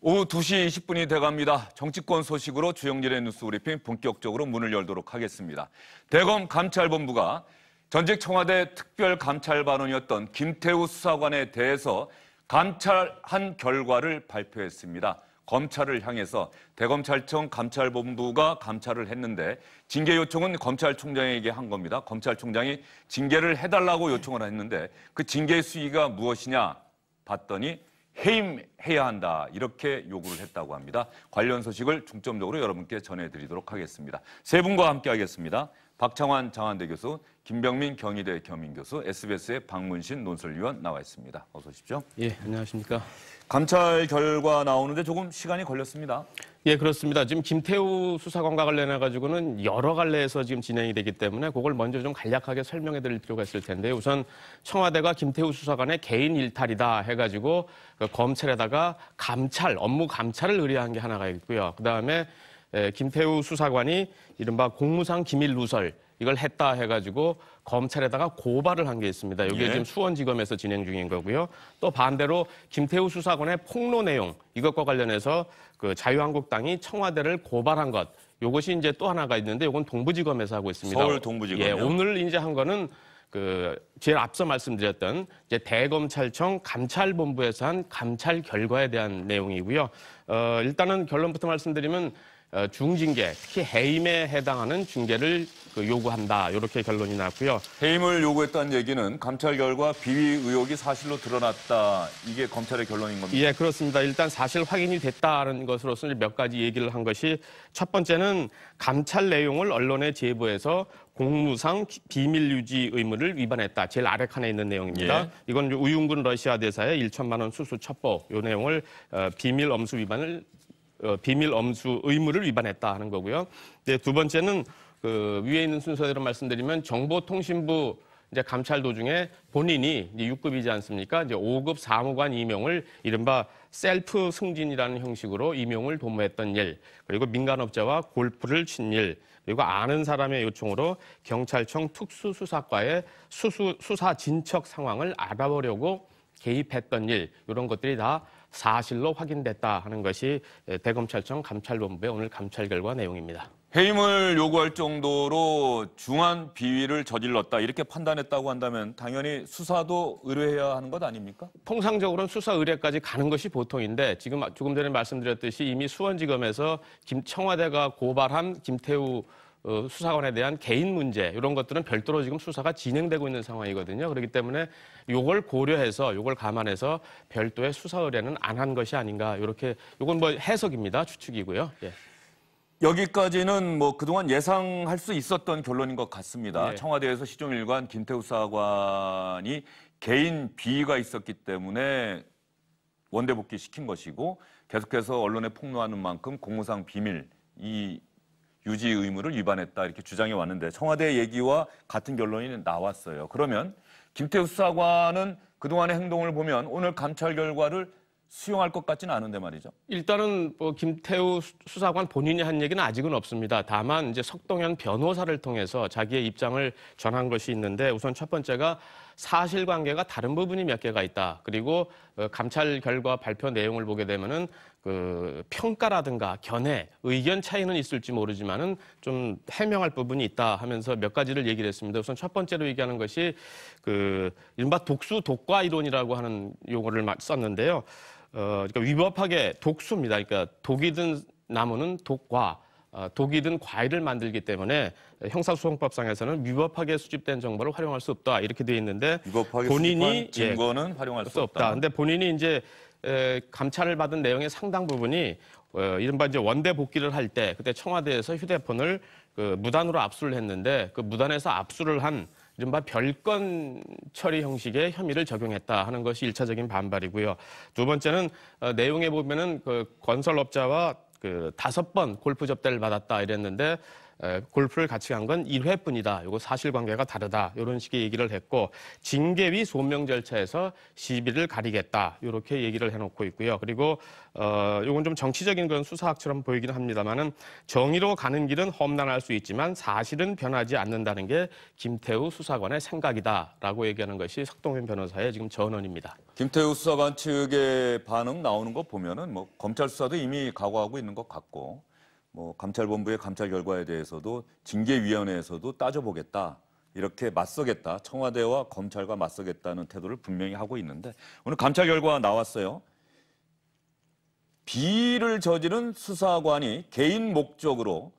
오후 2시 20분이 돼갑니다. 정치권 소식으로 주영진의 뉴스 브리핑 본격적으로 문을 열도록 하겠습니다. 대검 감찰본부가 전직 청와대 특별감찰반원이었던 김태우 수사관에 대해서 감찰한 결과를 발표했습니다. 검찰을 향해서 대검찰청 감찰본부가 감찰을 했는데 징계 요청은 검찰총장에게 한 겁니다. 검찰총장이 징계를 해달라고 요청을 했는데 그 징계 수위가 무엇이냐 봤더니 해임해야 한다 이렇게 요구를 했다고 합니다. 관련 소식을 중점적으로 여러분께 전해드리도록 하겠습니다. 세 분과 함께하겠습니다. 박창환 장한대 교수, 김병민 경희대 겸임교수, SBS의 박문신 논설위원 나와 있습니다. 어서 오십시오. 예, 안녕하십니까. 감찰 결과 나오는데 조금 시간이 걸렸습니다. 예, 그렇습니다. 지금 김태우 수사관과 관련해 가지고는 여러 갈래에서 지금 진행이 되기 때문에 그걸 먼저 좀 간략하게 설명해 드릴 필요가 있을 텐데 우선 청와대가 김태우 수사관의 개인 일탈이다 해가지고 그 검찰에다가 업무 감찰을 의뢰한 게 하나가 있고요. 그다음에 김태우 수사관이 이른바 공무상 기밀 누설 이걸 했다 해가지고 검찰에다가 고발을 한 게 있습니다. 이게 지금 수원지검에서 진행 중인 거고요. 또 반대로 김태우 수사관의 폭로 내용 이것과 관련해서 그 자유한국당이 청와대를 고발한 것 이것이 이제 또 하나가 있는데 이건 동부지검에서 하고 있습니다. 서울 동부지검이요? 예, 오늘 이제 한 거는 그 제일 앞서 말씀드렸던 이제 대검찰청 감찰본부에서 한 감찰 결과에 대한 내용이고요. 일단은 결론부터 말씀드리면 중징계, 특히 해임에 해당하는 징계를 요구한다. 이렇게 결론이 났고요. 해임을 요구했다는 얘기는 감찰 결과 비위 의혹이 사실로 드러났다. 이게 검찰의 결론인 겁니다. 예, 그렇습니다. 일단 사실 확인이 됐다는 것으로서 몇 가지 얘기를 한 것이 첫 번째는 감찰 내용을 언론에 제보해서 공무상 비밀 유지 의무를 위반했다. 제일 아래 칸에 있는 내용입니다. 예. 이건 우윤근 러시아 대사의 1천만 원 수수 첩보 이 내용을 비밀 엄수 의무를 위반했다 하는 거고요. 네, 두 번째는 그 위에 있는 순서대로 말씀드리면 정보통신부 이제 감찰 도중에 본인이 이제 6급이지 않습니까? 이제 5급 사무관 임용을 이른바 셀프 승진이라는 형식으로 임용을 도모했던 일, 그리고 민간업자와 골프를 친 일, 그리고 아는 사람의 요청으로 경찰청 특수수사과의 수사 진척 상황을 알아보려고 개입했던 일, 이런 것들이 다 사실로 확인됐다 하는 것이 대검찰청 감찰본부의 오늘 감찰 결과 내용입니다. 해임을 요구할 정도로 중한 비위를 저질렀다 이렇게 판단했다고 한다면 당연히 수사도 의뢰해야 하는 것 아닙니까? 통상적으로는 수사 의뢰까지 가는 것이 보통인데 지금 조금 전에 말씀드렸듯이 이미 수원지검에서 청와대가 고발한 김태우 수사관에 대한 개인 문제 이런 것들은 별도로 지금 수사가 진행되고 있는 상황이거든요. 그렇기 때문에 이걸 고려해서 이걸 감안해서 별도의 수사 의뢰는 안 한 것이 아닌가 이렇게 이건 뭐 해석입니다. 추측이고요. 예. 여기까지는 뭐 그동안 예상할 수 있었던 결론인 것 같습니다. 네. 청와대에서 시종일관 김태우 수사관이 개인 비위가 있었기 때문에 원대복귀 시킨 것이고 계속해서 언론에 폭로하는 만큼 공무상 비밀 이 유지 의무를 위반했다 이렇게 주장해 왔는데 청와대 얘기와 같은 결론이 나왔어요. 그러면 김태우 수사관은 그동안의 행동을 보면 오늘 감찰 결과를 수용할 것 같지는 않은데 말이죠. 일단은 뭐 김태우 수사관 본인이 한 얘기는 아직은 없습니다. 다만 이제 석동현 변호사를 통해서 자기의 입장을 전한 것이 있는데 우선 첫 번째가 사실관계가 다른 부분이 몇 개가 있다. 그리고 감찰 결과 발표 내용을 보게 되면은 그 평가라든가 견해, 의견 차이는 있을지 모르지만은 좀 해명할 부분이 있다 하면서 몇 가지를 얘기를 했습니다. 우선 첫 번째로 얘기하는 것이 그 이른바 독수 독과 이론이라고 하는 용어를 썼는데요. 그러니까 위법하게 독수입니다. 그러니까 독이 든 나무는 독과, 독이 든 과일을 만들기 때문에 형사소송법상에서는 위법하게 수집된 정보를 활용할 수 없다 이렇게 되어 있는데 위법하게 본인이 수집한 증거는 활용할 수 없다. 그런데 본인이 이제 감찰을 받은 내용의 상당 부분이 이른바 이제 원대 복귀를 할 때 그때 청와대에서 휴대폰을 그 무단으로 압수를 했는데 그 무단에서 압수를 한 이른바 별건 처리 형식의 혐의를 적용했다 하는 것이 1차적인 반발이고요. 두 번째는 내용에 보면은 그 건설업자와 그 5번 골프 접대를 받았다 이랬는데 골프를 같이 간 건 1회뿐이다. 이거 사실관계가 다르다. 이런 식의 얘기를 했고 징계위 소명 절차에서 시비를 가리겠다. 이렇게 얘기를 해놓고 있고요. 그리고 이건 좀 정치적인 그런 수사학처럼 보이긴 합니다만은 정의로 가는 길은 험난할 수 있지만 사실은 변하지 않는다는 게 김태우 수사관의 생각이다라고 얘기하는 것이 석동현 변호사의 지금 전언입니다. 김태우 수사관 측의 반응 나오는 거 보면은 뭐 검찰 수사도 이미 각오하고 있는 것 같고 뭐 감찰본부의 감찰 결과에 대해서도 징계위원회에서도 따져보겠다. 이렇게 맞서겠다. 청와대와 검찰과 맞서겠다는 태도를 분명히 하고 있는데 오늘 감찰 결과 나왔어요. 비리를 저지른 수사관이 개인 목적으로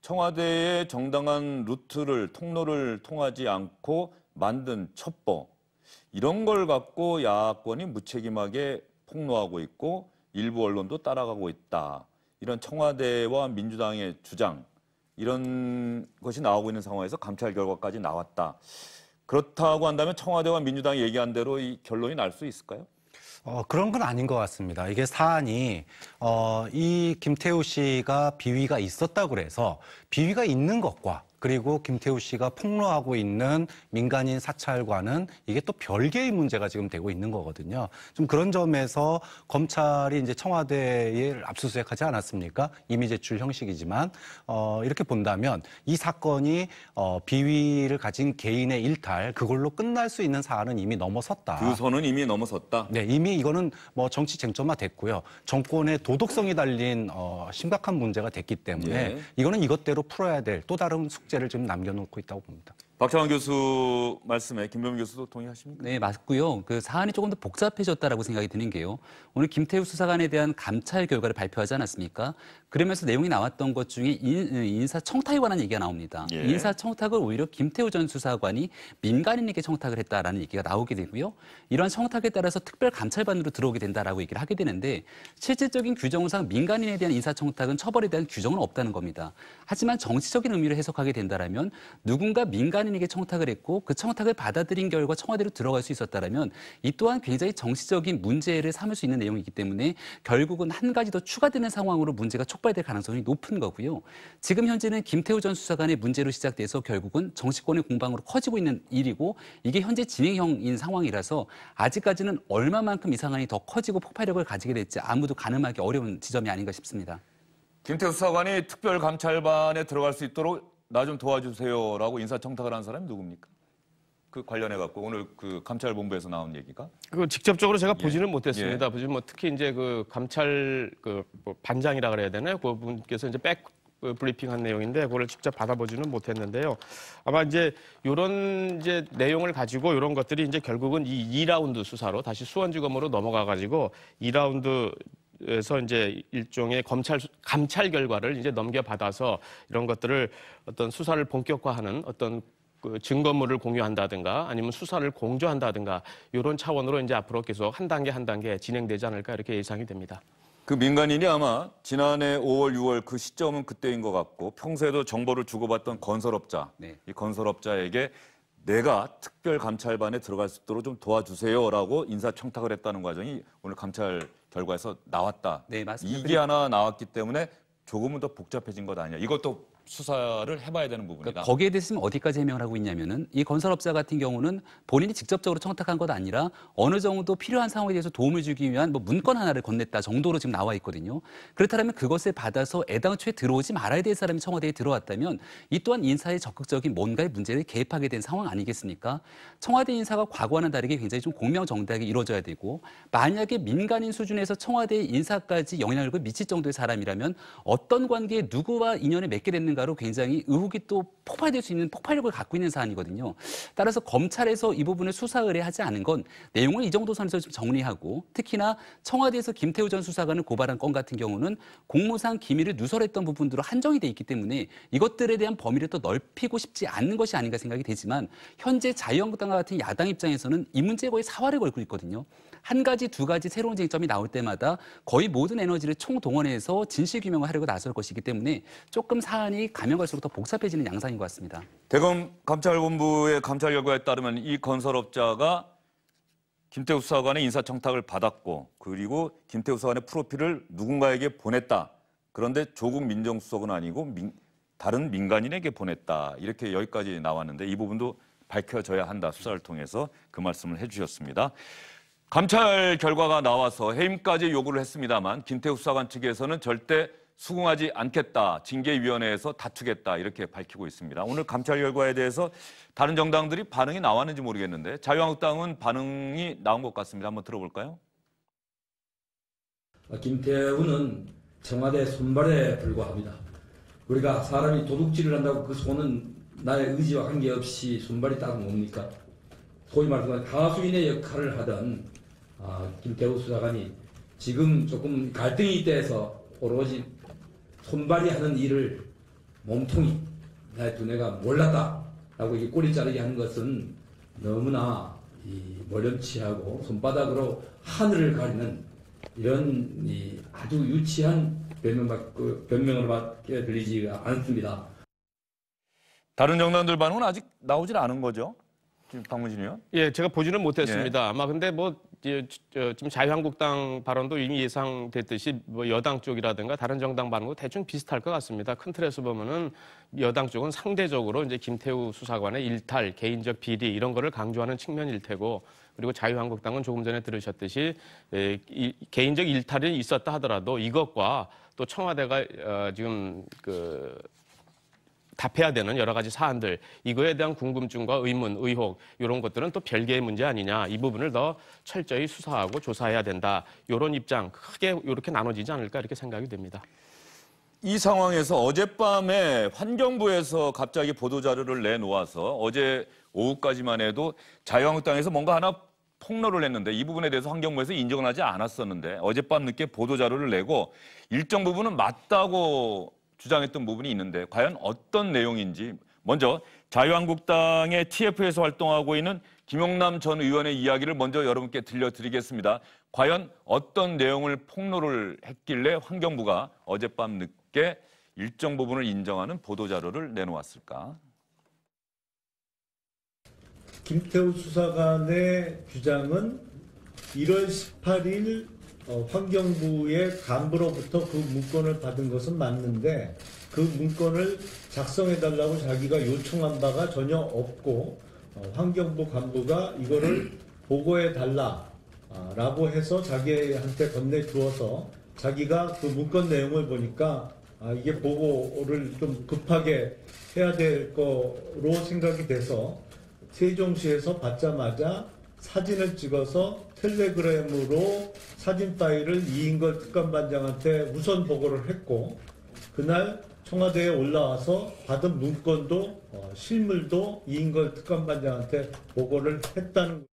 청와대의 정당한 루트를 통로를 통하지 않고 만든 첩보 이런 걸 갖고 야권이 무책임하게 폭로하고 있고 일부 언론도 따라가고 있다. 이런 청와대와 민주당의 주장 이런 것이 나오고 있는 상황에서 감찰 결과까지 나왔다. 그렇다고 한다면 청와대와 민주당이 얘기한 대로 이 결론이 날 수 있을까요? 그런 건 아닌 것 같습니다. 이게 사안이 이 김태우 씨가 비위가 있었다고 그래서 비위가 있는 것과 그리고 김태우 씨가 폭로하고 있는 민간인 사찰과는 이게 또 별개의 문제가 지금 되고 있는 거거든요. 좀 그런 점에서 검찰이 이제 청와대에 압수수색하지 않았습니까? 이미 제출 형식이지만 이렇게 본다면 이 사건이 비위를 가진 개인의 일탈 그걸로 끝날 수 있는 사안은 이미 넘어섰다. 그 선은 이미 넘어섰다. 네, 이미 이거는 뭐 정치 쟁점화 됐고요. 정권의 도덕성이 달린 심각한 문제가 됐기 때문에 예. 이거는 이것대로 풀어야 될 또 다른 숙제를 지금 남겨놓고 있다고 봅니다. 박창환 교수 말씀에 김병민 교수도 동의하십니까? 네, 맞고요. 그 사안이 조금 더 복잡해졌다라고 생각이 드는 게요. 오늘 김태우 수사관에 대한 감찰 결과를 발표하지 않았습니까? 그러면서 내용이 나왔던 것 중에 인사 청탁에 관한 얘기가 나옵니다. 예. 인사 청탁을 오히려 김태우 전 수사관이 민간인에게 청탁을 했다라는 얘기가 나오게 되고요. 이러한 청탁에 따라서 특별 감찰반으로 들어오게 된다라고 얘기를 하게 되는데 실질적인 규정상 민간인에 대한 인사 청탁은 처벌에 대한 규정은 없다는 겁니다. 하지만 정치적인 의미로 해석하게 된다라면 누군가 민간인에게 청탁을 했고 그 청탁을 받아들인 결과 청와대로 들어갈 수 있었다라면 이 또한 굉장히 정치적인 문제를 삼을 수 있는 내용이기 때문에 결국은 한 가지 더 추가되는 상황으로 문제가 촉발될 가능성이 높은 거고요. 지금 현재는 김태우 전 수사관의 문제로 시작돼서 결국은 정치권의 공방으로 커지고 있는 일이고 이게 현재 진행형인 상황이라서 아직까지는 얼마만큼 이 상황이 더 커지고 폭발력을 가지게 될지 아무도 가늠하기 어려운 지점이 아닌가 싶습니다. 김태우 수사관이 특별감찰반에 들어갈 수 있도록 나 좀 도와주세요라고 인사청탁을 한 사람이 누굽니까? 그 관련해 갖고 오늘 그 감찰본부에서 나온 얘기가 그 직접적으로 제가 예. 보지는 못했습니다. 보지 뭐 특히 이제 그 감찰 뭐 반장이라 그래야 되나요? 그 분께서 이제 백 브리핑한 내용인데 그거를 직접 받아보지는 못했는데요. 아마 이제 이런 이제 내용을 가지고 이런 것들이 이제 결국은 이 2라운드 수사로 다시 수원지검으로 넘어가 가지고 2라운드 에서 이제 일종의 감찰 결과를 이제 넘겨받아서 이런 것들을 어떤 수사를 본격화하는 어떤 그 증거물을 공유한다든가 아니면 수사를 공조한다든가 이런 차원으로 이제 앞으로 계속 한 단계 진행되지 않을까 이렇게 예상이 됩니다. 그 민간인이 아마 지난해 5월, 6월 그 시점은 그때인 것 같고 평소에도 정보를 주고받던 건설업자, 네. 이 건설업자에게 내가 특별감찰반에 들어갈 수 있도록 좀 도와주세요라고 인사청탁을 했다는 과정이 오늘 감찰 결과에서 나왔다. 네, 맞습니다. 이게 하나 나왔기 때문에 조금은 더 복잡해진 것 아니냐. 이것도 수사를 해봐야 되는 부분이다. 그러니까 거기에 대해서 어디까지 해명을 하고 있냐면은 이 건설업자 같은 경우는 본인이 직접적으로 청탁한 것 아니라 어느 정도 필요한 상황에 대해서 도움을 주기 위한 뭐 문건 하나를 건넸다 정도로 지금 나와 있거든요. 그렇다면 그것을 받아서 애당초에 들어오지 말아야 될 사람이 청와대에 들어왔다면 이 또한 인사에 적극적인 뭔가의 문제를 개입하게 된 상황 아니겠습니까? 청와대 인사가 과거와는 다르게 굉장히 좀 공명정대하게 이루어져야 되고 만약에 민간인 수준에서 청와대 인사까지 영향력을 미칠 정도의 사람이라면 어떤 관계에 누구와 인연을 맺게 됐는가로 굉장히 의혹이 또 폭발될 수 있는 폭발력을 갖고 있는 사안이거든요. 따라서 검찰에서 이 부분을 수사 의뢰하지 않은 건 내용을 이 정도 선에서 좀 정리하고 특히나 청와대에서 김태우 전 수사관을 고발한 건 같은 경우는 공무상 기밀을 누설했던 부분들로 한정이 돼 있기 때문에 이것들에 대한 범위를 또 넓히고 싶지 않는 것이 아닌가 생각이 되지만 현재 자유한국당과 같은 야당 입장에서는 이 문제에 거의 사활을 걸고 있거든요. 한 가지, 두 가지 새로운 쟁점이 나올 때마다 거의 모든 에너지를 총동원해서 진실규명을 하려고 나설 것이기 때문에 조금 사안이 가면 갈수록 더 복잡해지는 양상인 것 같습니다. 대검 감찰본부의 감찰 결과에 따르면 이 건설업자가 김태우 수사관의 인사청탁을 받았고 그리고 김태우 수사관의 프로필을 누군가에게 보냈다. 그런데 조국 민정수석은 아니고 다른 민간인에게 보냈다. 이렇게 여기까지 나왔는데 이 부분도 밝혀져야 한다. 수사를 통해서 그 말씀을 해주셨습니다. 감찰 결과가 나와서 해임까지 요구를 했습니다만 김태우 수사관 측에서는 절대 수긍하지 않겠다. 징계위원회에서 다투겠다. 이렇게 밝히고 있습니다. 오늘 감찰 결과에 대해서 다른 정당들이 반응이 나왔는지 모르겠는데 자유한국당은 반응이 나온 것 같습니다. 한번 들어볼까요? 김태우는 청와대 손발에 불과합니다. 우리가 사람이 도둑질을 한다고 그 손은 나의 의지와 관계없이 손발이 딱 뭡니까? 소위 말해서 하수인의 역할을 하던 김태우 수사관이 지금 조금 갈등이 있대서 오로지 손발이 하는 일을 몸통이 나의 두뇌가 몰랐다라고 이게 꼬리 자르게 하는 것은 너무나 머렴치하고 손바닥으로 하늘을 가리는 이런 아주 유치한 변명으로밖에 들리지가 않습니다. 다른 정당들 반응은 아직 나오질 않은 거죠? 지금 박문진 의원? 예, 제가 보지는 못했습니다. 예. 아마 근데 뭐 지금 자유한국당 발언도 이미 예상됐듯이 뭐 여당 쪽이라든가 다른 정당 반응도 대충 비슷할 것 같습니다. 큰 틀에서 보면은 여당 쪽은 상대적으로 이제 김태우 수사관의 일탈, 개인적 비리 이런 거를 강조하는 측면일 테고, 그리고 자유한국당은 조금 전에 들으셨듯이 개인적 일탈이 있었다 하더라도 이것과 또 청와대가 지금 답해야 되는 여러 가지 사안들, 이거에 대한 궁금증과 의문, 의혹 이런 것들은 또 별개의 문제 아니냐. 이 부분을 더 철저히 수사하고 조사해야 된다. 이런 입장 크게 이렇게 나눠지지 않을까 이렇게 생각이 됩니다. 이 상황에서 어젯밤에 환경부에서 갑자기 보도자료를 내놓아서 어제 오후까지만 해도 자유한국당에서 뭔가 하나 폭로를 했는데 이 부분에 대해서 환경부에서 인정을 하지 않았었는데 어젯밤 늦게 보도자료를 내고 일정 부분은 맞다고 주장했던 부분이 있는데 과연 어떤 내용인지 먼저 자유한국당의 TF에서 활동하고 있는 김용남 전 의원의 이야기를 먼저 여러분께 들려드리겠습니다. 과연 어떤 내용을 폭로를 했길래 환경부가 어젯밤 늦게 일정 부분을 인정하는 보도자료를 내놓았을까? 김태우 수사관의 주장은 1월 18일 환경부의 간부로부터 그 문건을 받은 것은 맞는데 그 문건을 작성해달라고 자기가 요청한 바가 전혀 없고 환경부 간부가 이거를 보고해달라라고 해서 자기한테 건네주어서 자기가 그 문건 내용을 보니까 이게 보고를 좀 급하게 해야 될 거로 생각이 돼서 세종시에서 받자마자 사진을 찍어서 텔레그램으로 사진 파일을 이인걸 특감반장한테 우선 보고를 했고 그날 청와대에 올라와서 받은 문건도 실물도 이인걸 특감반장한테 보고를 했다는.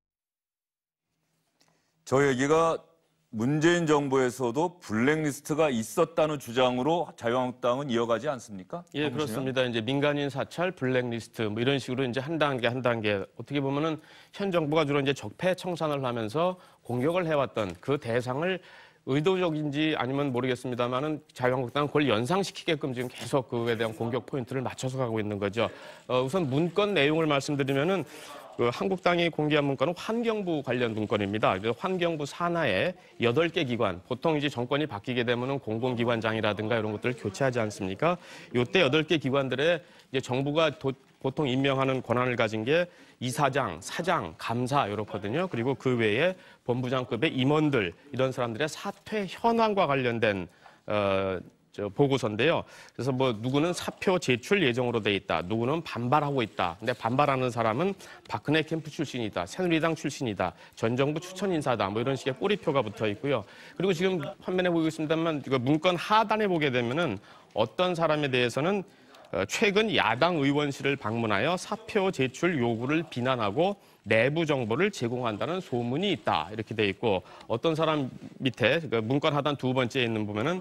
저 얘기가 문재인 정부에서도 블랙리스트가 있었다는 주장으로 자유한국당은 이어가지 않습니까? 예, 그렇습니다. 이제 민간인 사찰, 블랙리스트 뭐 이런 식으로 이제 한 단계 어떻게 보면은 현 정부가 주로 이제 적폐 청산을 하면서 공격을 해왔던 그 대상을 의도적인지 아니면 모르겠습니다만은 자유한국당은 그걸 연상시키게끔 지금 계속 그에 대한 공격 포인트를 맞춰서 가고 있는 거죠. 우선 문건 내용을 말씀드리면은 한국당이 공개한 문건은 환경부 관련 문건입니다. 환경부 산하에 8개 기관, 보통 이제 정권이 바뀌게 되면은 공공기관장이라든가 이런 것들을 교체하지 않습니까? 이때 8개 기관들의 이제 정부가 보통 임명하는 권한을 가진 게 이사장, 사장, 감사 이렇거든요. 그리고 그 외에 본부장급의 임원들 이런 사람들의 사퇴 현황과 관련된 보고서인데요. 그래서 뭐 누구는 사표 제출 예정으로 돼 있다. 누구는 반발하고 있다. 근데 반발하는 사람은 박근혜 캠프 출신이다. 새누리당 출신이다. 전 정부 추천 인사다. 뭐 이런 식의 꼬리표가 붙어 있고요. 그리고 지금 화면에 보고 있습니다만 이거 문건 하단에 보게 되면은 어떤 사람에 대해서는 최근 야당 의원실을 방문하여 사표 제출 요구를 비난하고 내부 정보를 제공한다는 소문이 있다. 이렇게 돼 있고 어떤 사람 밑에 문건 하단 2번째에 있는 보면은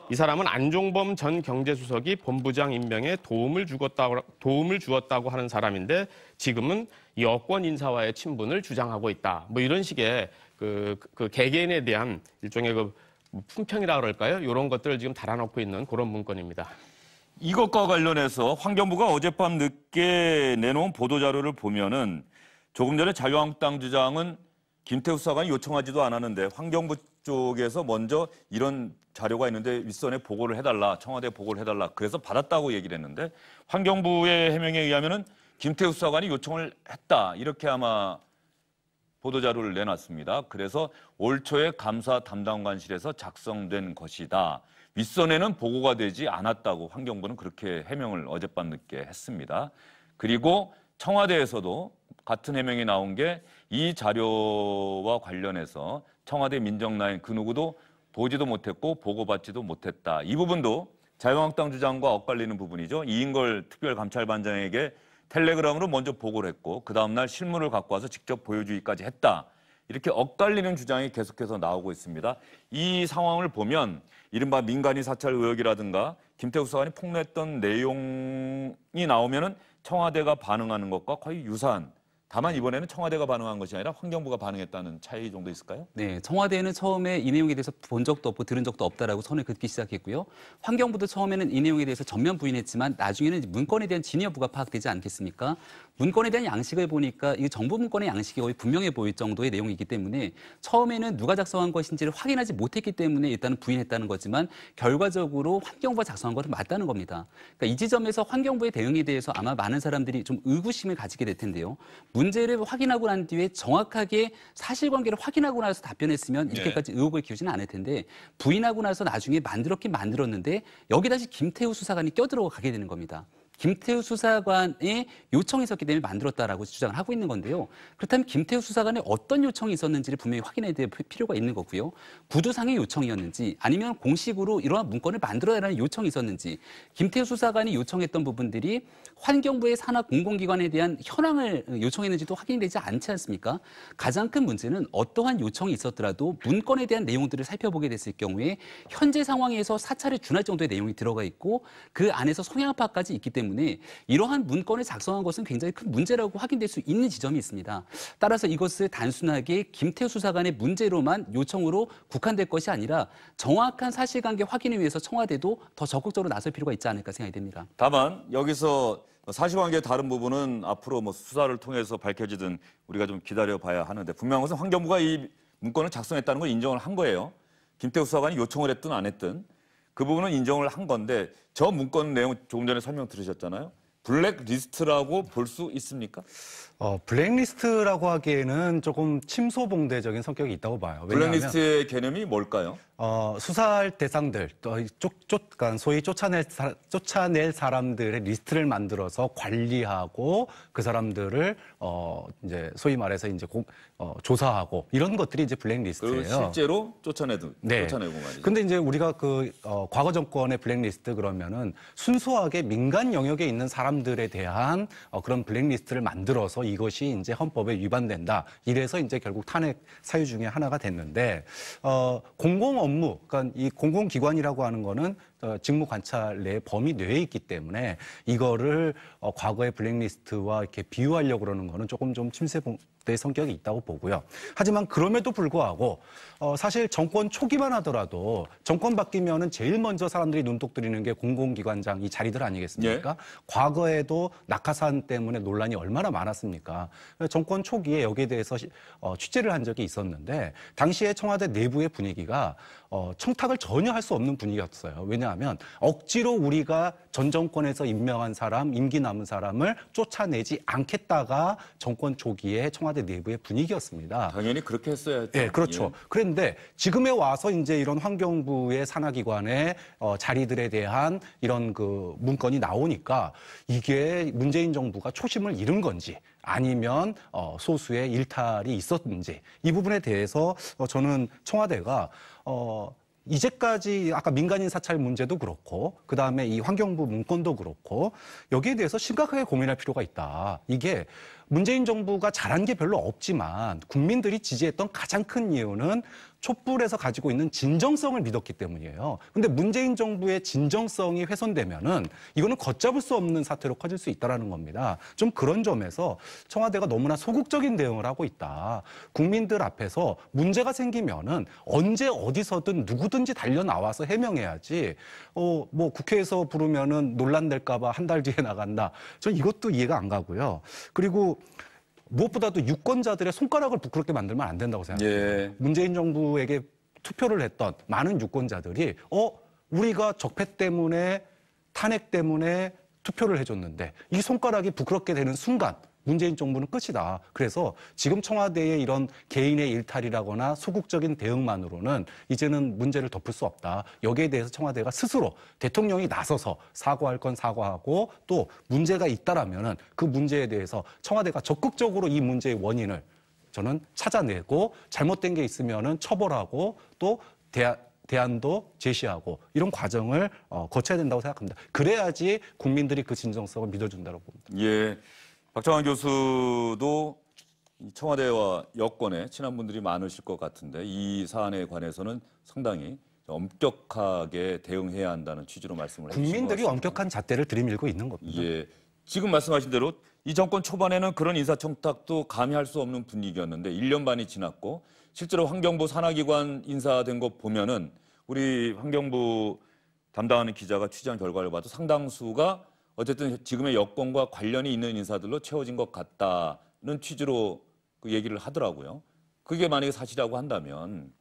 이 사람은 안종범 전 경제수석이 본부장 임명에 도움을 주었다고 하는 사람인데 지금은 여권 인사와의 친분을 주장하고 있다. 뭐 이런 식의 그 개개인에 대한 일종의 그 품평이라 그럴까요? 이런 것들을 지금 달아놓고 있는 그런 문건입니다. 이것과 관련해서 환경부가 어젯밤 늦게 내놓은 보도자료를 보면은 조금 전에 자유한국당 주장은 김태우 수사관이 요청하지도 않았는데 환경부 쪽에서 먼저 이런 자료가 있는데 윗선에 보고를 해달라, 청와대에 보고를 해달라. 그래서 받았다고 얘기를 했는데 환경부의 해명에 의하면은 김태우 수사관이 요청을 했다. 이렇게 아마 보도자료를 내놨습니다. 그래서 올 초에 감사 담당관실에서 작성된 것이다. 윗선에는 보고가 되지 않았다고 환경부는 그렇게 해명을 어젯밤 늦게 했습니다. 그리고 청와대에서도 같은 해명이 나온 게 이 자료와 관련해서 청와대 민정라인 그 누구도 보지도 못했고 보고받지도 못했다. 이 부분도 자유한국당 주장과 엇갈리는 부분이죠. 이인걸 특별감찰반장에게 텔레그램으로 먼저 보고를 했고 그 다음날 실물을 갖고 와서 직접 보여주기까지 했다. 이렇게 엇갈리는 주장이 계속해서 나오고 있습니다. 이 상황을 보면 이른바 민간인 사찰 의혹이라든가 김태우 수사관이 폭로했던 내용이 나오면은 청와대가 반응하는 것과 거의 유사한, 다만 이번에는 청와대가 반응한 것이 아니라 환경부가 반응했다는 차이 정도 있을까요? 네, 청와대는 처음에 이 내용에 대해서 본 적도 없고 들은 적도 없다라고 선을 긋기 시작했고요. 환경부도 처음에는 이 내용에 대해서 전면 부인했지만 나중에는 문건에 대한 진위 여부가 파악되지 않겠습니까? 문건에 대한 양식을 보니까 이 정부 문건의 양식이 거의 분명해 보일 정도의 내용이기 때문에 처음에는 누가 작성한 것인지를 확인하지 못했기 때문에 일단은 부인했다는 거지만 결과적으로 환경부가 작성한 것은 맞다는 겁니다. 그러니까 이 지점에서 환경부의 대응에 대해서 아마 많은 사람들이 좀 의구심을 가지게 될 텐데요. 문제를 확인하고 난 뒤에 정확하게 사실관계를 확인하고 나서 답변했으면 이렇게까지 의혹을 키우지는 않을 텐데 부인하고 나서 나중에 만들었긴 만들었는데 여기 다시 김태우 수사관이 껴들어가게 되는 겁니다. 김태우 수사관의 요청이 있었기 때문에 만들었다라고 주장을 하고 있는 건데요. 그렇다면 김태우 수사관의 어떤 요청이 있었는지를 분명히 확인해야 될 필요가 있는 거고요. 구두상의 요청이었는지 아니면 공식으로 이러한 문건을 만들어야라는 요청이 있었는지 김태우 수사관이 요청했던 부분들이 환경부의 산하 공공기관에 대한 현황을 요청했는지도 확인되지 않지 않습니까? 가장 큰 문제는 어떠한 요청이 있었더라도 문건에 대한 내용들을 살펴보게 됐을 경우에 현재 상황에서 사찰에 준할 정도의 내용이 들어가 있고 그 안에서 성향 파악까지 있기 때문에 이러한 문건을 작성한 것은 굉장히 큰 문제라고 확인될 수 있는 지점이 있습니다. 따라서 이것을 단순하게 김태우 수사관의 문제로만 요청으로 국한될 것이 아니라 정확한 사실관계 확인을 위해서 청와대도 더 적극적으로 나설 필요가 있지 않을까 생각이 됩니다. 다만 여기서 사실관계의 다른 부분은 앞으로 뭐 수사를 통해서 밝혀지든 우리가 좀 기다려봐야 하는데 분명한 것은 환경부가 이 문건을 작성했다는 걸 인정을 한 거예요. 김태우 수사관이 요청을 했든 안 했든 그 부분은 인정을 한 건데 저 문건 내용 조금 전에 설명 들으셨잖아요. 블랙리스트라고 볼 수 있습니까? 블랙리스트라고 하기에는 조금 침소봉대적인 성격이 있다고 봐요. 왜냐하면 블랙리스트의 개념이 뭘까요? 수사할 대상들, 그러니까 소위 쫓아낼 사람들의 리스트를 만들어서 관리하고 그 사람들을 이제 소위 말해서 이제 조사하고 이런 것들이 이제 블랙리스트예요. 실제로 쫓아내고 말이죠. 근데 이제 우리가 과거 정권의 블랙리스트 그러면은 순수하게 민간 영역에 있는 사람들에 대한 그런 블랙리스트를 만들어서 이것이 이제 헌법에 위반된다. 이래서 이제 결국 탄핵 사유 중에 하나가 됐는데 공공 업무, 그러니까 이 공공기관이라고 하는 거는 직무 관찰 내 범위 내에 있기 때문에 이거를 과거의 블랙리스트와 이렇게 비유하려고 그러는 거는 조금 좀 침체의 성격이 있다고 보고요. 하지만 그럼에도 불구하고 사실 정권 초기만 하더라도 정권 바뀌면은 제일 먼저 사람들이 눈독 들이는 게 공공기관장 이 자리들 아니겠습니까? 예. 과거에도 낙하산 때문에 논란이 얼마나 많았습니까? 정권 초기에 여기에 대해서 취재를 한 적이 있었는데 당시에 청와대 내부의 분위기가 청탁을 전혀 할 수 없는 분위기였어요. 왜냐하면 억지로 우리가 전 정권에서 임명한 사람, 임기 남은 사람을 쫓아내지 않겠다가 정권 초기에 청와대 내부의 분위기였습니다. 당연히 그렇게 했어야죠. 네, 그렇죠. 예. 그런데 지금에 와서 이제 이런 환경부의 산하기관의 자리들에 대한 이런 그 문건이 나오니까 이게 문재인 정부가 초심을 잃은 건지 아니면 소수의 일탈이 있었는지 이 부분에 대해서 저는 청와대가 이제까지 아까 민간인 사찰 문제도 그렇고 그다음에 이 환경부 문건도 그렇고 여기에 대해서 심각하게 고민할 필요가 있다. 이게 문재인 정부가 잘한 게 별로 없지만 국민들이 지지했던 가장 큰 이유는 촛불에서 가지고 있는 진정성을 믿었기 때문이에요. 근데 문재인 정부의 진정성이 훼손되면은 이거는 걷잡을 수 없는 사태로 커질 수 있다라는 겁니다. 좀 그런 점에서 청와대가 너무나 소극적인 대응을 하고 있다. 국민들 앞에서 문제가 생기면은 언제 어디서든 누구든지 달려 나와서 해명해야지. 뭐 국회에서 부르면은 논란될까 봐 한 달 뒤에 나간다. 전 이것도 이해가 안 가고요. 그리고 무엇보다도 유권자들의 손가락을 부끄럽게 만들면 안 된다고 생각해요. 예. 문재인 정부에게 투표를 했던 많은 유권자들이 우리가 적폐 때문에 탄핵 때문에 투표를 해줬는데 이 손가락이 부끄럽게 되는 순간 문재인 정부는 끝이다. 그래서 지금 청와대의 이런 개인의 일탈이라거나 소극적인 대응만으로는 이제는 문제를 덮을 수 없다. 여기에 대해서 청와대가 스스로 대통령이 나서서 사과할 건 사과하고 또 문제가 있다라면은 그 문제에 대해서 청와대가 적극적으로 이 문제의 원인을 저는 찾아내고 잘못된 게 있으면은 처벌하고 또 대안도 제시하고 이런 과정을 거쳐야 된다고 생각합니다. 그래야지 국민들이 그 진정성을 믿어준다고 봅니다. 예. 박정환 교수도 청와대와 여권에 친한 분들이 많으실 것 같은데 이 사안에 관해서는 상당히 엄격하게 대응해야 한다는 취지로 말씀을 해주신 것 같습니다. 국민들이 엄격한 잣대를 들이밀고 있는 겁니다. 예. 지금 말씀하신 대로 이 정권 초반에는 그런 인사청탁도 감히 할 수 없는 분위기였는데 1년 반이 지났고 실제로 환경부 산하기관 인사된 거 보면은 우리 환경부 담당하는 기자가 취재한 결과를 봐도 상당수가 어쨌든 지금의 여권과 관련이 있는 인사들로 채워진 것 같다는 취지로 그 얘기를 하더라고요. 그게 만약에 사실이라고 한다면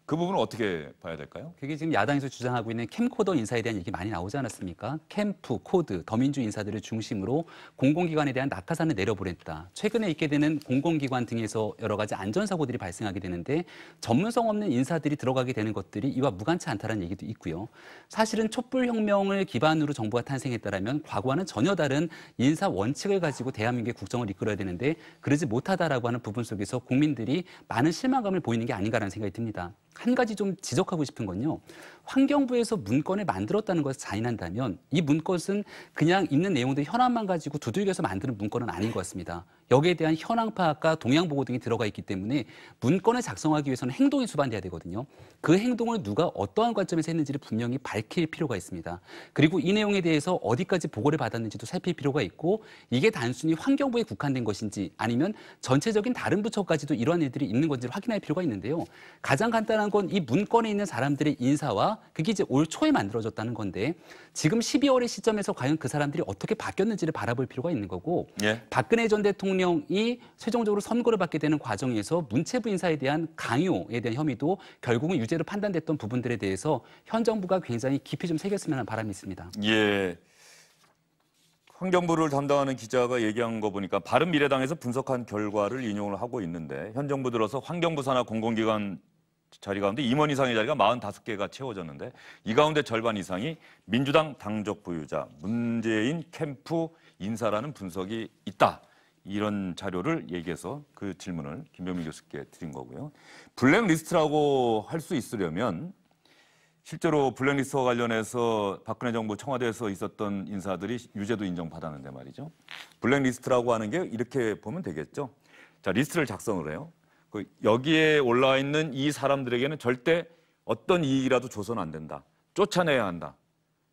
그 부분은 어떻게 봐야 될까요? 그게 지금 야당에서 주장하고 있는 캠코더 인사에 대한 얘기 많이 나오지 않았습니까? 캠프, 코드, 더민주 인사들을 중심으로 공공기관에 대한 낙하산을 내려보냈다. 최근에 있게 되는 공공기관 등에서 여러 가지 안전사고들이 발생하게 되는데 전문성 없는 인사들이 들어가게 되는 것들이 이와 무관치 않다는 얘기도 있고요. 사실은 촛불혁명을 기반으로 정부가 탄생했다면 과거와는 전혀 다른 인사 원칙을 가지고 대한민국의 국정을 이끌어야 되는데 그러지 못하다라고 하는 부분 속에서 국민들이 많은 실망감을 보이는 게 아닌가라는 생각이 듭니다. 한 가지 좀 지적하고 싶은 건요. 환경부에서 문건을 만들었다는 것을 자인한다면 이 문건은 그냥 있는 내용들 현안만 가지고 두들겨서 만드는 문건은 아닌 것 같습니다. 여기에 대한 현황 파악과 동향 보고 등이 들어가 있기 때문에 문건을 작성하기 위해서는 행동이 수반돼야 되거든요. 그 행동을 누가 어떠한 관점에서 했는지를 분명히 밝힐 필요가 있습니다. 그리고 이 내용에 대해서 어디까지 보고를 받았는지도 살필 필요가 있고 이게 단순히 환경부에 국한된 것인지 아니면 전체적인 다른 부처까지도 이러한 일들이 있는 건지를 확인할 필요가 있는데요. 가장 간단한 건 이 문건에 있는 사람들의 인사와 그게 이제 올 초에 만들어졌다는 건데 지금 12월의 시점에서 과연 그 사람들이 어떻게 바뀌었는지를 바라볼 필요가 있는 거고 예. 박근혜 전 대통령이 최종적으로 선고를 받게 되는 과정에서 문체부 인사에 대한 강요에 대한 혐의도 결국은 유죄로 판단됐던 부분들에 대해서 현 정부가 굉장히 깊이 좀 새겼으면 하는 바람이 있습니다. 예. 환경부를 담당하는 기자가 얘기한 거 보니까 바른미래당에서 분석한 결과를 인용을 하고 있는데 현 정부 들어서 환경부 산하 공공기관 자리 가운데 임원 이상의 자리가 45개가 채워졌는데 이 가운데 절반 이상이 민주당 당적 보유자, 문재인 캠프 인사라는 분석이 있다. 이런 자료를 얘기해서 그 질문을 김병민 교수께 드린 거고요. 블랙리스트라고 할 수 있으려면 실제로 블랙리스트와 관련해서 박근혜 정부 청와대에서 있었던 인사들이 유죄도 인정받았는데 말이죠. 블랙리스트라고 하는 게 이렇게 보면 되겠죠. 자, 리스트를 작성을 해요. 여기에 올라와 있는 이 사람들에게는 절대 어떤 이익이라도 줘서는 안 된다. 쫓아내야 한다.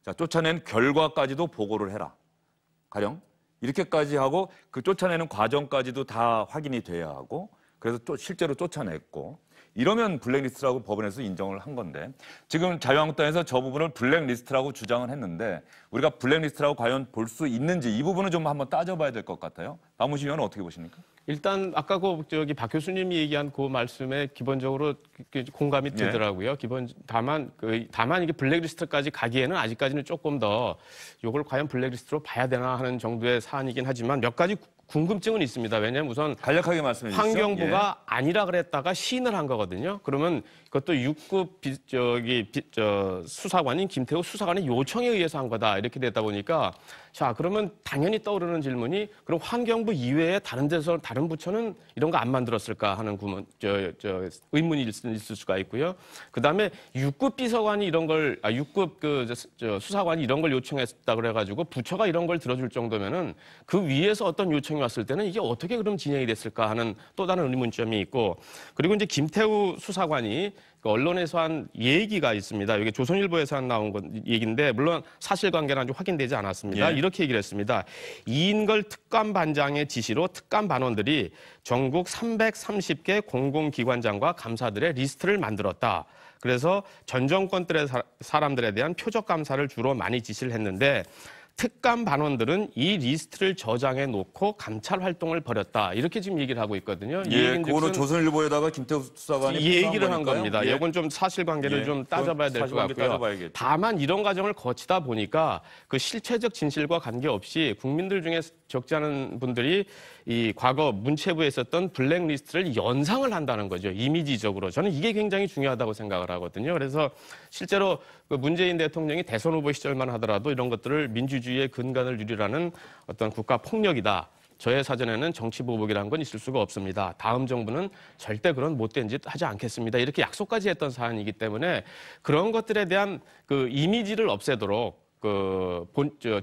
자, 쫓아낸 결과까지도 보고를 해라. 가령 이렇게까지 하고 그 쫓아내는 과정까지도 다 확인이 돼야 하고 그래서 실제로 쫓아냈고 이러면 블랙리스트라고 법원에서 인정을 한 건데 지금 자유한국당에서 저 부분을 블랙리스트라고 주장을 했는데 우리가 블랙리스트라고 과연 볼 수 있는지 이 부분은 좀 한번 따져봐야 될 것 같아요. 남우식 의원은 어떻게 보십니까? 일단 아까 박 교수님이 얘기한 그 말씀에 기본적으로 공감이 되더라고요. 다만 이게 블랙리스트까지 가기에는 아직까지는 조금 더 이걸 과연 블랙리스트로 봐야 되나 하는 정도의 사안이긴 하지만 몇 가지 궁금증은 있습니다. 왜냐하면 우선 간략하게 말씀해 주시죠. 환경부가 아니라 그랬다가 시인을 한 거거든요. 그러면 그것도 6급 수사관인 김태우 수사관의 요청에 의해서 한 거다. 이렇게 됐다 보니까 자 그러면 당연히 떠오르는 질문이 그럼 환경부 이외에 다른 데서 다른 부처는 이런 거 안 만들었을까 하는 의문이 있을 수가 있고요. 그다음에 6급 비서관이 이런 걸 6급 수사관이 이런 걸 요청했다 그래가지고 부처가 이런 걸 들어줄 정도면은 그 위에서 어떤 요청이 왔을 때는 이게 어떻게 그럼 진행이 됐을까 하는 또 다른 의문점이 있고 그리고 이제 김태우 수사관이 언론에서 한 얘기가 있습니다. 이게 조선일보에서 나온 얘기인데 물론 사실관계는 아직 확인되지 않았습니다. 예. 이렇게 얘기를 했습니다. 이인걸 특감반장의 지시로 특감반원들이 전국 330개 공공기관장과 감사들의 리스트를 만들었다. 그래서 전 정권 때의 사람들에 대한 표적 감사를 주로 많이 지시를 했는데 특감 반원들은 이 리스트를 저장해 놓고 감찰 활동을 벌였다. 이렇게 지금 얘기를 하고 있거든요. 예, 그거는 조선일보에다가 김태우 수사관이 이 얘기를 한 거니까요. 겁니다. 예. 이건 좀 사실관계를 예, 좀 따져봐야 될 것 사실관계 같고요. 따져봐야겠죠. 다만 이런 과정을 거치다 보니까 그 실체적 진실과 관계없이 국민들 중에 적지 않은 분들이 이 과거 문체부에 있었던 블랙리스트를 연상을 한다는 거죠. 이미지적으로. 저는 이게 굉장히 중요하다고 생각을 하거든요. 그래서 실제로 그 문재인 대통령이 대선 후보 시절만 하더라도 이런 것들을 민주주의의 근간을 누리라는 어떤 국가 폭력이다. 저의 사전에는 정치보복이라는 건 있을 수가 없습니다. 다음 정부는 절대 그런 못된 짓 하지 않겠습니다. 이렇게 약속까지 했던 사안이기 때문에 그런 것들에 대한 그 이미지를 없애도록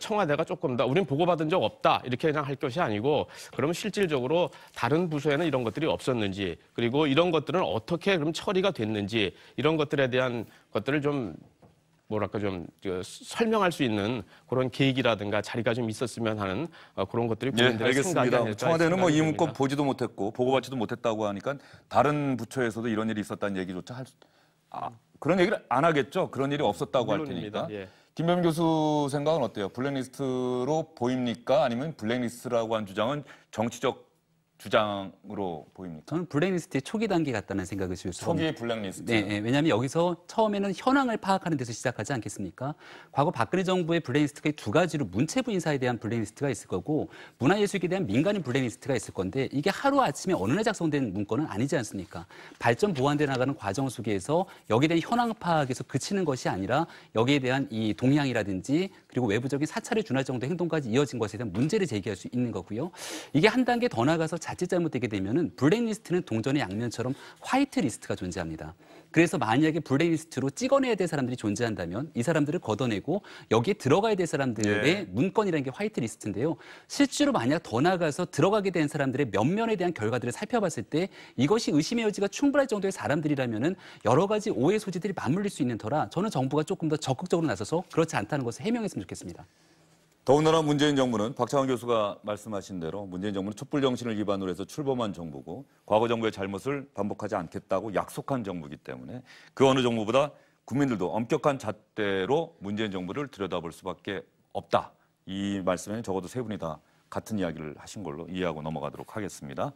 청와대가 조금 더 우린 보고받은 적 없다 이렇게 그냥 할 것이 아니고 그러면 실질적으로 다른 부서에는 이런 것들이 없었는지 그리고 이런 것들은 어떻게 그럼 처리가 됐는지 이런 것들에 대한 것들을 좀 설명할 수 있는 그런 계획이라든가 자리가 좀 있었으면 하는 그런 것들이 예, 국민들의 생각이 알겠습니다. 아닐까 청와대는 뭐 이 생각이 문건 듭니다. 보지도 못했고 보고받지도 못했다고 하니까 다른 부처에서도 이런 일이 있었다는 얘기조차 그런 얘기를 안 하겠죠. 그런 일이 없었다고 할 물론입니다. 테니까. 예. 김병민 교수 생각은 어때요? 블랙리스트로 보입니까? 아니면 블랙리스트라고 한 주장은 정치적 주장으로 보입니까? 저는 블랙리스트의 초기 단계 같다는 생각을 지을 수가 초기 블랙리스트. 네, 네, 왜냐하면 여기서 처음에는 현황을 파악하는 데서 시작하지 않겠습니까? 과거 박근혜 정부의 블랙리스트가 두 가지로 문체부 인사에 대한 블랙리스트가 있을 거고 문화예술계에 대한 민간인 블랙리스트가 있을 건데 이게 하루아침에 어느 날 작성된 문건은 아니지 않습니까? 발전 보완돼 나가는 과정 속에서 여기에 대한 현황 파악에서 그치는 것이 아니라 여기에 대한 이 동향이라든지 그리고 외부적인 사찰에 준할 정도의 행동까지 이어진 것에 대한 문제를 제기할 수 있는 거고요. 이게 한 단계 더 나가서 자칫 잘못되게 되면은 블랙리스트는 동전의 양면처럼 화이트 리스트가 존재합니다. 그래서 만약에 블랙리스트로 찍어내야 될 사람들이 존재한다면 이 사람들을 걷어내고 여기에 들어가야 될 사람들의 문건이라는 게 화이트 리스트인데요. 실제로 만약 더 나가서 들어가게 된 사람들의 면면에 대한 결과들을 살펴봤을 때 이것이 의심의 여지가 충분할 정도의 사람들이라면은 여러 가지 오해 소지들이 맞물릴 수 있는 터라 저는 정부가 조금 더 적극적으로 나서서 그렇지 않다는 것을 해명했으면 좋겠습니다. 더군다나 문재인 정부는 박창원 교수가 말씀하신 대로 문재인 정부는 촛불 정신을 기반으로 해서 출범한 정부고 과거 정부의 잘못을 반복하지 않겠다고 약속한 정부이기 때문에 그 어느 정부보다 국민들도 엄격한 잣대로 문재인 정부를 들여다볼 수밖에 없다. 이 말씀에는 적어도 세 분이 다 같은 이야기를 하신 걸로 이해하고 넘어가도록 하겠습니다.